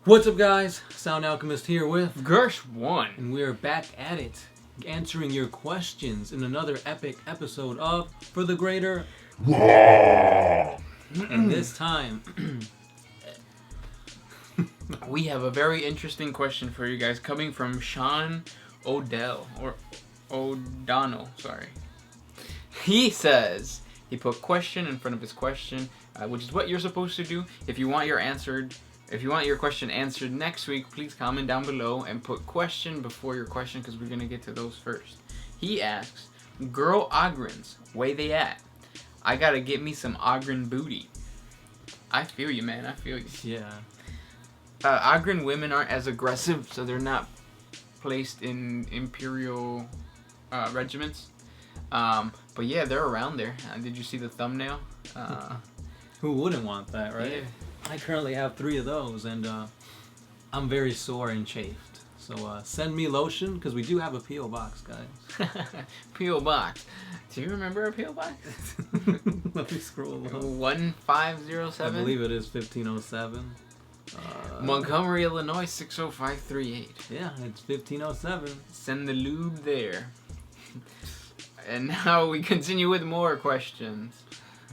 What's up, guys? Sound Alchemist here with Gersh1, and we are back at it, answering your questions in another epic episode of For the Greater. And this time, we have a very interesting question for you guys coming from Sean O'Donnell. Sorry. He says he put question in front of his question, which is what you're supposed to do. If you want your question answered next week, please comment down below and put question before your question because we're going to get to those first. He asks, girl Ogryns, where they at? I got to get me some Ogryn booty. I feel you, man. I feel you. yeah. Ogryn women aren't as aggressive, so they're not placed in imperial regiments. But yeah, they're around there. Did you see the thumbnail? Who wouldn't want that, right? Yeah. I currently have 3 of those, and I'm very sore and chafed. So send me lotion, because we do have a P.O. box, guys. P.O. box. Do you remember our P.O. box? Let me scroll up. 1507? I believe it is 1507. Montgomery, Illinois, 60538. Yeah, it's 1507. Send the lube there. And now we continue with more questions.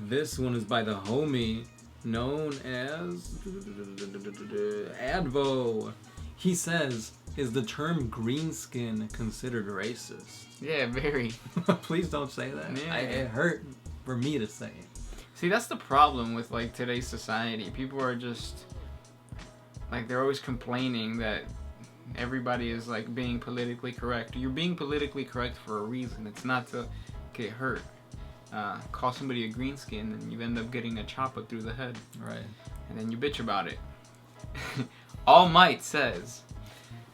This one is by the homie known as Advo. He says, is the term greenskin considered racist? Yeah, very. Please don't say that. Yeah. It hurt for me to say it. See, that's the problem with like today's society. People are just like, they're always complaining that everybody is like being politically correct. You're being politically correct for a reason. It's not to get hurt. Call somebody a greenskin and you end up getting a chop up through the head. Right. And then you bitch about it. All Might says,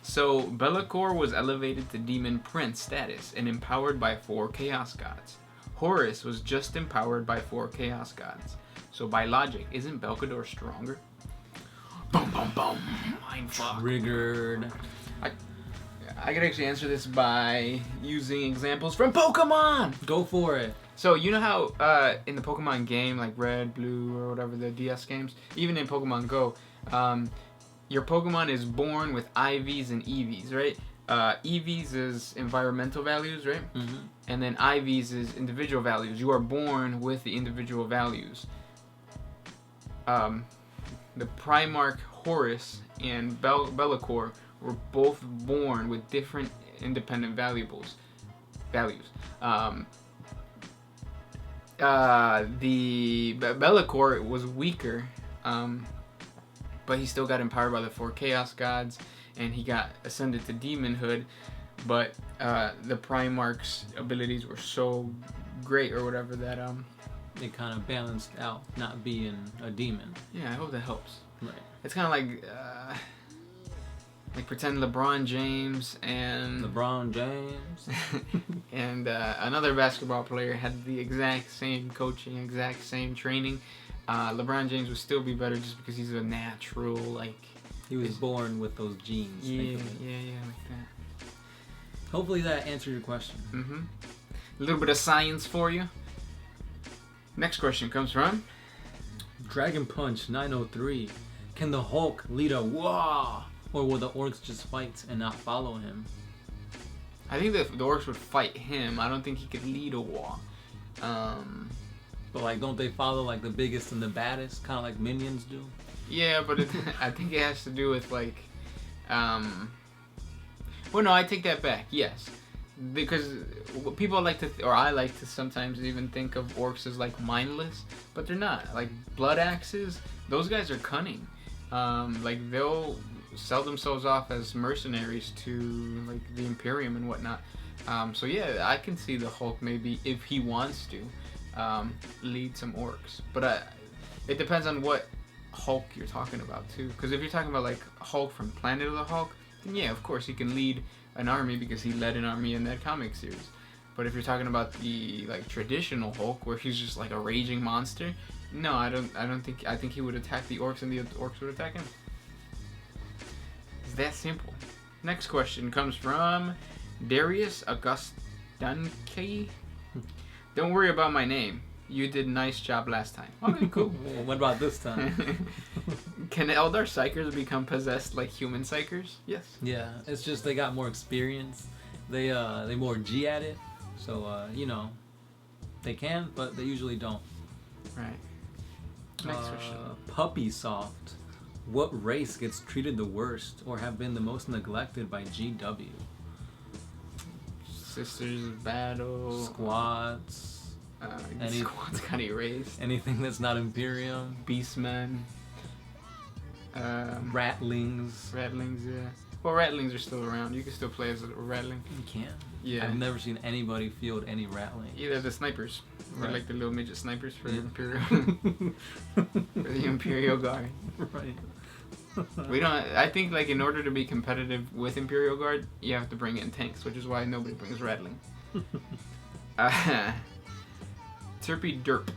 so Be'lakor was elevated to demon prince status and empowered by 4 chaos gods. Horus was just empowered by 4 chaos gods. So by logic, isn't Belkador stronger? Boom, boom, boom. Mindfuck. Triggered. I could actually answer this by using examples from Pokemon. Go for it. So you know how in the Pokemon game, like Red, Blue, or whatever, the DS games, even in Pokemon Go, your Pokemon is born with IVs and EVs, right? EVs is environmental values, right? Mm-hmm. And then IVs is individual values. You are born with the individual values. The Primarch Horus and Be'lakor were both born with different independent values. The Be'lakor was weaker, but he still got empowered by the 4 chaos gods, and he got ascended to demonhood. But the Primarch's abilities were so great, or whatever, that it kind of balanced out not being a demon. Yeah, I hope that helps. Right. It's kind of like pretend LeBron James and and another basketball player had the exact same coaching, exact same training. LeBron James would still be better just because he's a natural, like... He was born with those genes. Yeah, like that. Hopefully that answered your question. Mm-hmm. A little bit of science for you. Next question comes from... Dragon Punch 903. Can the Hulk lead a war? Or will the orcs just fight and not follow him? I think the orcs would fight him. I don't think he could lead a war. But like, don't they follow like the biggest and the baddest, kind of like minions do? Yeah, but I think it has to do with like, well, no, I take that back. Yes, because people like to, or I like to sometimes even think of orcs as like mindless, but they're not. Like blood axes, those guys are cunning. Like they'll sell themselves off as mercenaries to like the Imperium and whatnot. So yeah, I can see the Hulk maybe, if he wants to, lead some orcs. But it depends on what Hulk you're talking about too. Because if you're talking about like Hulk from Planet of the Hulk, then yeah, of course he can lead an army because he led an army in that comic series. But if you're talking about the like traditional Hulk, where he's just like a raging monster, no, I think he would attack the orcs and the orcs would attack him. It's that simple. Next question comes from Darius Augustunke. Don't worry about my name. You did a nice job last time. Okay, cool. What about this time? Can Eldar Psychers become possessed like human Psychers? Yes. Yeah, it's just they got more experience. They more G at it. So you know, they can, but they usually don't. Right. Next question. Puppy Soft. What race gets treated the worst or have been the most neglected by GW? Sisters of Battle. Squads. Squads got erased. Anything that's not Imperium. Beastmen. Ratlings. Ratlings, yeah. Well, Ratlings are still around. You can still play as a Ratling. You can. Yeah. I've never seen anybody field any Ratlings. Either the snipers. Or Right. like the little midget snipers for the Yeah. Imperial. For the Imperial Guard. Right. We don't. I think like in order to be competitive with Imperial Guard, you have to bring in tanks, which is why nobody brings Rattling. Terpy Derp.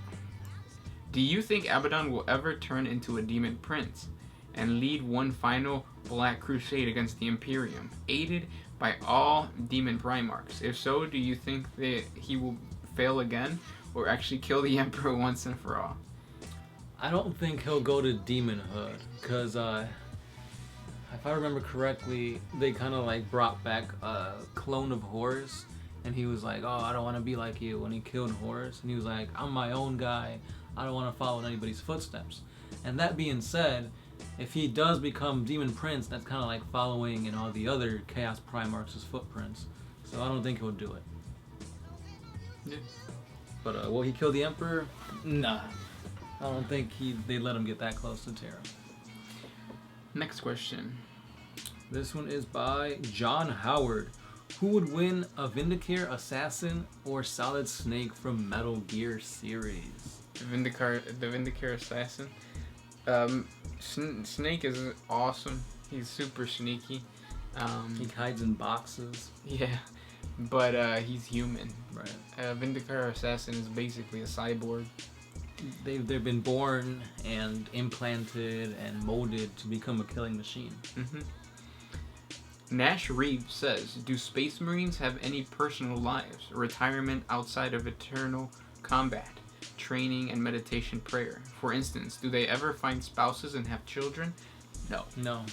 Do you think Abaddon will ever turn into a demon prince and lead one final Black Crusade against the Imperium, aided by all demon Primarchs? If so, do you think that he will fail again, or actually kill the Emperor once and for all? I don't think he'll go to demonhood, because if I remember correctly, they kind of like brought back a clone of Horus, and he was like, oh, I don't want to be like you, when he killed Horus, and he was like, I'm my own guy, I don't want to follow in anybody's footsteps. And that being said, if he does become Demon Prince, that's kind of like following in all the other Chaos Primarchs' footprints, so I don't think he'll do it. Yeah. But will he kill the Emperor? Nah. I don't think they let him get that close to Terra. Next question. This one is by John Howard. Who would win, a Vindicare Assassin or Solid Snake from Metal Gear series? The Vindicare Assassin. Snake is awesome. He's super sneaky. He hides in boxes. Yeah, but he's human. Right. Vindicare Assassin is basically a cyborg. They've been born and implanted and molded to become a killing machine. Mm-hmm. Nash Reeves says, do Space Marines have any personal lives, retirement outside of eternal combat, training, and meditation prayer? For instance, do they ever find spouses and have children? No. No.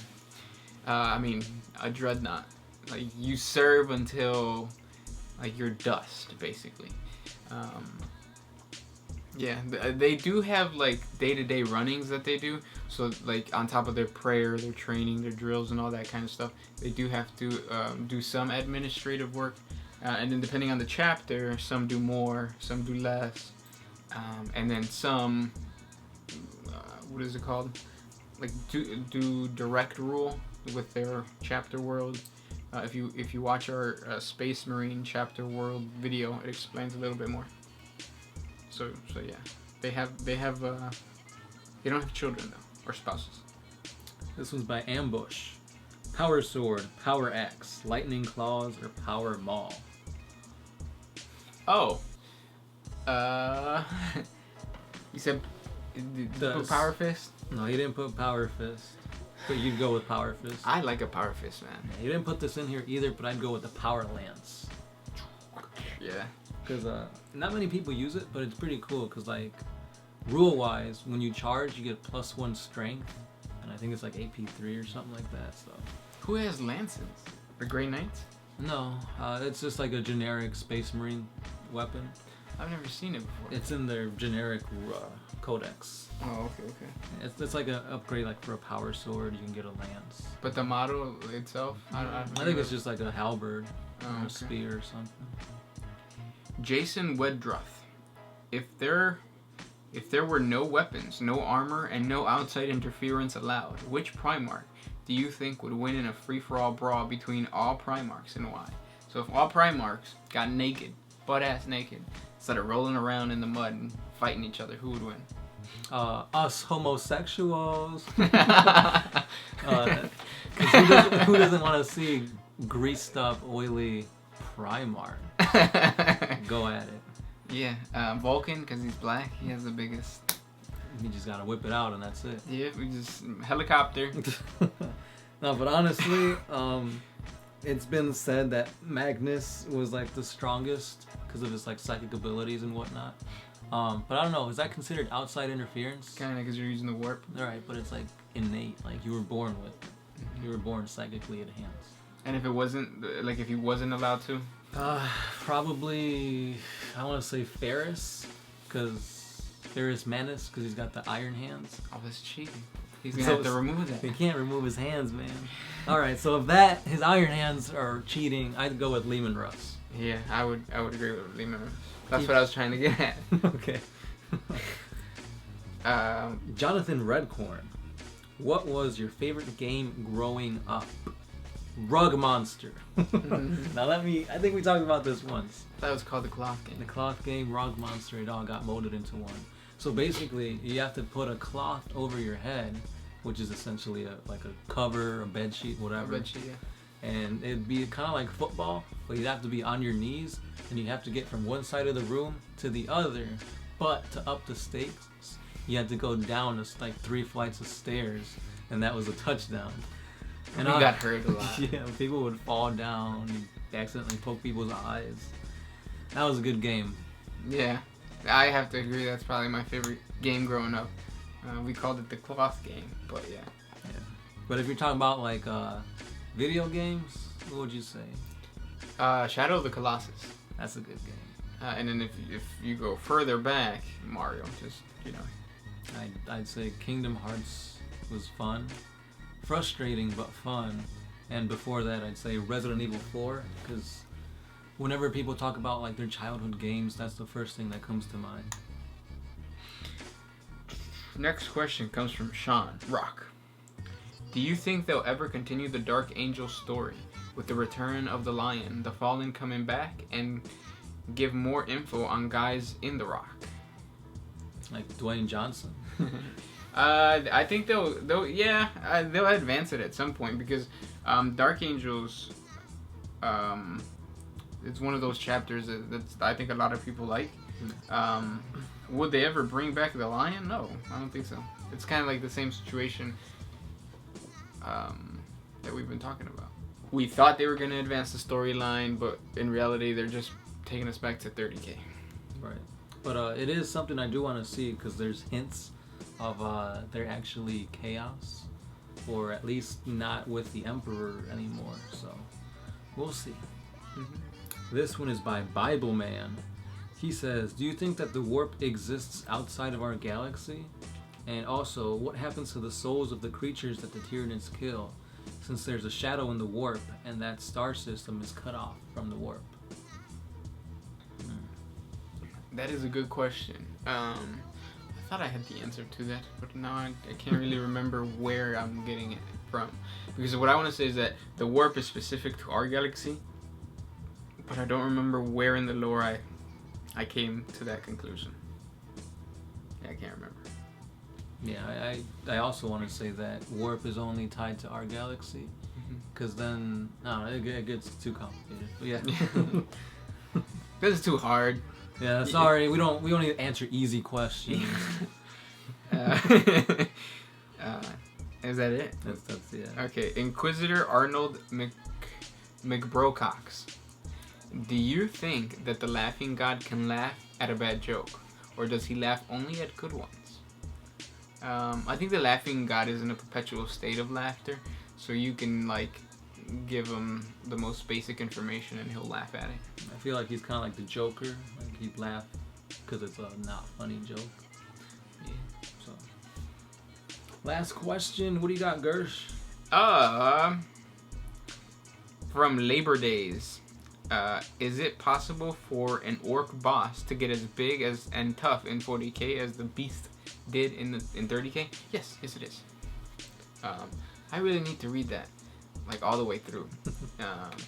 I mean, a dreadnought. Like, you serve until, like, you're dust, basically. Yeah, they do have, like, day-to-day runnings that they do. So, like, on top of their prayer, their training, their drills, and all that kind of stuff, they do have to do some administrative work. And then depending on the chapter, some do more, some do less. And then some, what is it called? Like, do direct rule with their chapter world. If you watch our Space Marine chapter world video, it explains a little bit more. So yeah, they don't have children though, or spouses. This one's by Ambush. Power Sword, Power Axe, Lightning Claws, or Power Maul? Oh. You said did you put Power Fist? No, he didn't put Power Fist. But you'd go with Power Fist. I like a Power Fist, man. Yeah, you didn't put this in here either, but I'd go with the Power Lance. Yeah. Because not many people use it, but it's pretty cool. Because like, rule-wise, when you charge, you get +1 strength, and I think it's like AP3 or something like that. So. Who has lances? The Grey Knights? No, it's just like a generic Space Marine weapon. I've never seen it before. It's in their generic codex. Oh, okay. It's like an upgrade, like for a power sword, you can get a lance. But the model itself, I think it's just like a halberd or a spear or something. Jason Wedruth, if there were no weapons, no armor, and no outside interference allowed, which Primarch do you think would win in a free-for-all brawl between all Primarchs, and why? So if all Primarchs got naked, butt-ass naked, instead of rolling around in the mud and fighting each other, who would win? Us homosexuals. Who doesn't want to see greased up, oily Primarch go at it? Yeah, Vulcan, because he's black, he has the biggest. You just gotta whip it out and that's it. Yeah, we just helicopter. No, but honestly, it's been said that Magnus was like the strongest because of his like psychic abilities and whatnot. But I don't know. Is that considered outside interference? Kind of because you're using the warp. All right, but it's like innate. Like you were born with it. You were born psychically enhanced. And if it wasn't, like if he wasn't allowed to? Probably, I want to say Ferris, because Ferris Manus, because he's got the iron hands. Oh, that's cheating. He's gonna have to remove that. He can't remove his hands, man. All right, so if his iron hands are cheating, I'd go with Lehman Russ. Yeah, I would agree with Lehman Russ. That's what I was trying to get at. Okay. Jonathan Redcorn, what was your favorite game growing up? Rug Monster. Now I think we talked about this once. That was called the cloth game. The cloth game, Rug Monster, it all got molded into one. So basically, you have to put a cloth over your head, which is essentially like a cover, a bed sheet, whatever. A bed sheet, yeah. And it'd be kind of like football, but you'd have to be on your knees, and you have to get from one side of the room to the other. But to up the stakes, you had to go down like 3 flights of stairs, and that was a touchdown. And I got hurt a lot. Yeah, people would fall down, you accidentally poke people's eyes. That was a good game. Yeah, I have to agree. That's probably my favorite game growing up. We called it the cloth game, but yeah. Yeah. But if you're talking about like video games, what would you say? Shadow of the Colossus. That's a good game. And then if you go further back, Mario, just, you know. I'd say Kingdom Hearts was fun. Frustrating, but fun. And before that, I'd say Resident Evil 4, because whenever people talk about like their childhood games, that's the first thing that comes to mind. Next question comes from Sean Rock. Do you think they'll ever continue the Dark Angel story with the return of the Lion, the Fallen coming back, and give more info on guys in the Rock? Like Dwayne Johnson? I think they'll advance it at some point, because Dark Angels, it's one of those chapters that I think a lot of people like. Would they ever bring back the Lion? No, I don't think so. It's kind of like the same situation that we've been talking about. We thought they were going to advance the storyline, but in reality, they're just taking us back to 30K. Right. But it is something I do want to see, because there's hints of they're actually chaos, or at least not with the Emperor anymore. So we'll see. Mm-hmm. This one is by Bible Man. He says, do you think that the warp exists outside of our galaxy? And also, what happens to the souls of the creatures that the Tyranids kill, since there's a shadow in the warp and that star system is cut off from the warp? That is a good question. I thought I had the answer to that, but now I can't really remember where I'm getting it from. Because what I want to say is that the warp is specific to our galaxy, but I don't remember where in the lore I came to that conclusion. Yeah, I can't remember. Yeah, I also want to say that warp is only tied to our galaxy, because then, no, it gets too complicated. But yeah. This is too hard. Yeah, sorry, we don't even answer easy questions. Is that it? That's yeah. Okay, Inquisitor Arnold McBrocox. Do you think that the laughing god can laugh at a bad joke, or does he laugh only at good ones? I think the laughing god is in a perpetual state of laughter, so you can like give him the most basic information and he'll laugh at it. I feel like he's kind of like the Joker. Like he'd laugh because it's a not funny joke. Yeah. So, last question. What do you got, Gersh? From Labor Days. Is it possible for an orc boss to get as big and tough in 40K as the beast did in 30K? Yes, it is. I really need to read that, like all the way through.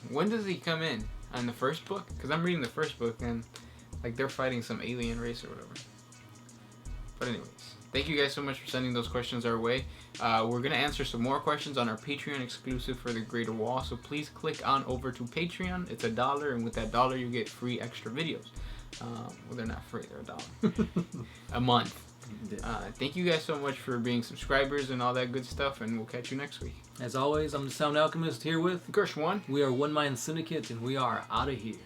When does he come in? On the first book? Because I'm reading the first book and like they're fighting some alien race or whatever. But anyways, thank you guys so much for sending those questions our way. We're going to answer some more questions on our Patreon exclusive for the Greater Wall. So please click on over to Patreon. It's $1, and with that $1 you get free extra videos. Well, they're not free, they're $1 a month. Thank you guys so much for being subscribers and all that good stuff, and we'll catch you next week. As always, I'm the Sound Alchemist here with Gersh1. We are One Mind Syndicate, and we are out of here.